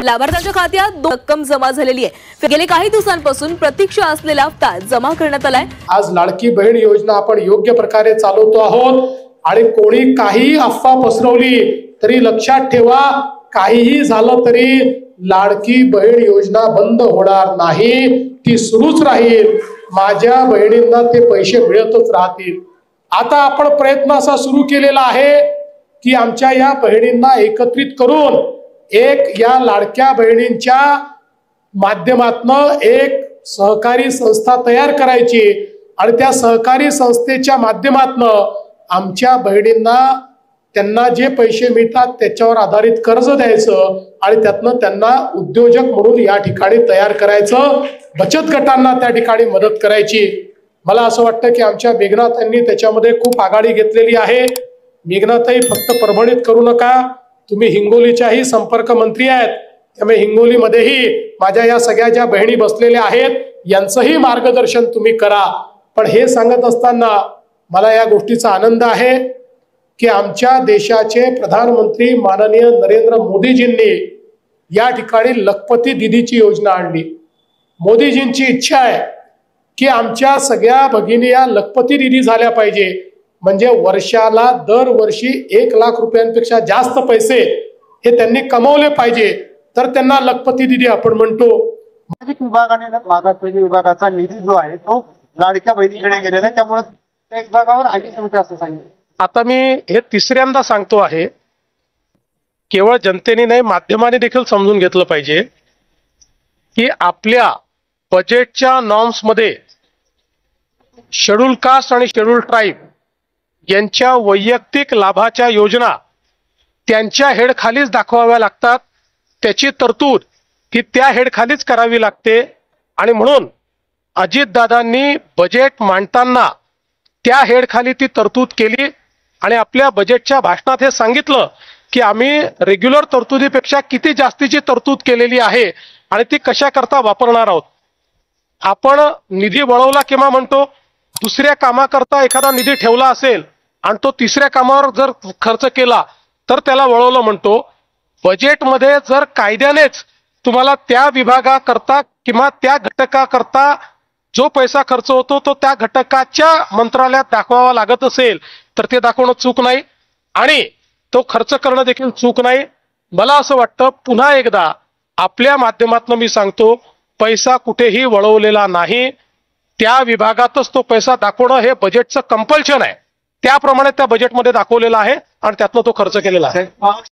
लाभार्थ्यांच्या खात्यात रक्कम जमा झालेली आहे। गेले काही दिवसांपासून प्रतीक्षा असलेला हप्ता जमा करण्यात आलाय। आज लाडकी बहीण योजना आपण योग्य प्रकारे चालवतो आहोत आणि कोणी काही अफवा पसरवली तरी लक्षात ठेवा, काहीही झालं तरी लाडकी बहीण योजना बंद होणार नाही, ती सुरूच राहील। माझ्या बहिणींना ते पैसे मिळतच राहतील। आता आपण प्रयत्न असा सुरू केलेला आहे की आमच्या या बहिणींना एकत्रित करून एक या लाडक्या बहिणींच्या माध्यमातून एक सहकारी संस्था तयार करायची आणि त्या सहकारी संस्थेच्या माध्यमातून आमच्या बहिणींना त्यांना जे पैसे मिळतात त्याच्यावर आधारित कर्ज द्यायचं आणि त्यातनं त्यांना उद्योजक म्हणून या ठिकाणी तयार करायचं, बचत गटांना त्या ठिकाणी मदत करायची। मला असं वाटतं की आमच्या मेघनाताईंनी त्याच्यामध्ये खूप आघाडी घेतलेली आहे। मेघनाताई फक्त परभणीत करू नका, तुम्ही हिंगोलीच्याही संपर्क मंत्री आहेत, त्यामुळे हिंगोलीमध्येही माझ्या या सगळ्या ज्या बहिणी बसलेल्या आहेत यांचंही मार्गदर्शन तुम्ही करा। पण हे सांगत असताना मला या गोष्टीचा आनंद आहे की आमच्या देशाचे प्रधानमंत्री माननीय नरेंद्र मोदीजींनी या ठिकाणी लखपती दीदीची योजना आणली। मोदीजींची इच्छा आहे की आमच्या सगळ्या भगिनी या लखपती दीदी झाल्या पाहिजे, म्हणजे वर्षाला दरवर्षी 1 लाख रुपयांपेक्षा जास्त पैसे हे त्यांनी कमवले पाहिजे, तर त्यांना लखपती दीदी आपण म्हणतो। विभागाने मागासवर्गीय विभागाचा निधी जो आहे तो लाडक्या बहिणीकडे गेलेला आहे, त्यामुळे त्या विभागावर आधी समिती असं सांगितलं। आता मी हे तिसऱ्यांदा सांगतो आहे, केवळ जनतेने नाही माध्यमाने देखील समजून घेतलं पाहिजे की आपल्या बजेटच्या नॉर्म्स मध्ये शेड्यूल कास्ट आणि शेड्यूल ट्राईब यांच्या वैयक्तिक लाभाच्या योजना त्यांच्या हेडखालीच दाखवाव्या लागतात, त्याची तरतूद ही त्या हेडखालीच करावी लागते। आणि म्हणून अजितदादांनी बजेट मांडताना त्या हेडखाली ती तरतूद केली आणि आपल्या बजेटच्या भाषणात हे सांगितलं की आम्ही रेग्युलर तरतुदीपेक्षा किती जास्तीची तरतूद केलेली आहे आणि ती कशा करता वापरणार आहोत। आपण निधी वळवला किंवा म्हणतो दुसऱ्या कामाकरता एखादा निधी ठेवला असेल आणि तो तिसऱ्या कामावर जर खर्च केला तर त्याला वळवलं म्हणतो। बजेटमध्ये जर कायद्यानेच तुम्हाला त्या विभागाकरता किंवा त्या घटकाकरता जो पैसा खर्च होतो तो त्या घटकाच्या मंत्रालयात दाखवावा लागत असेल तर ते दाखवणं चूक नाही आणि तो खर्च करणं देखील चूक नाही। मला असं वाटतं पुन्हा एकदा आपल्या माध्यमातून मी सांगतो, पैसा कुठेही वळवलेला नाही, त्या विभागातच तो पैसा दाखवणं हे बजेटचं कंपल्शन आहे, त्याप्रमाणे त्या बजेटमध्ये दाखवलेलं आहे आणि त्यातनं तो खर्च केलेला आहे।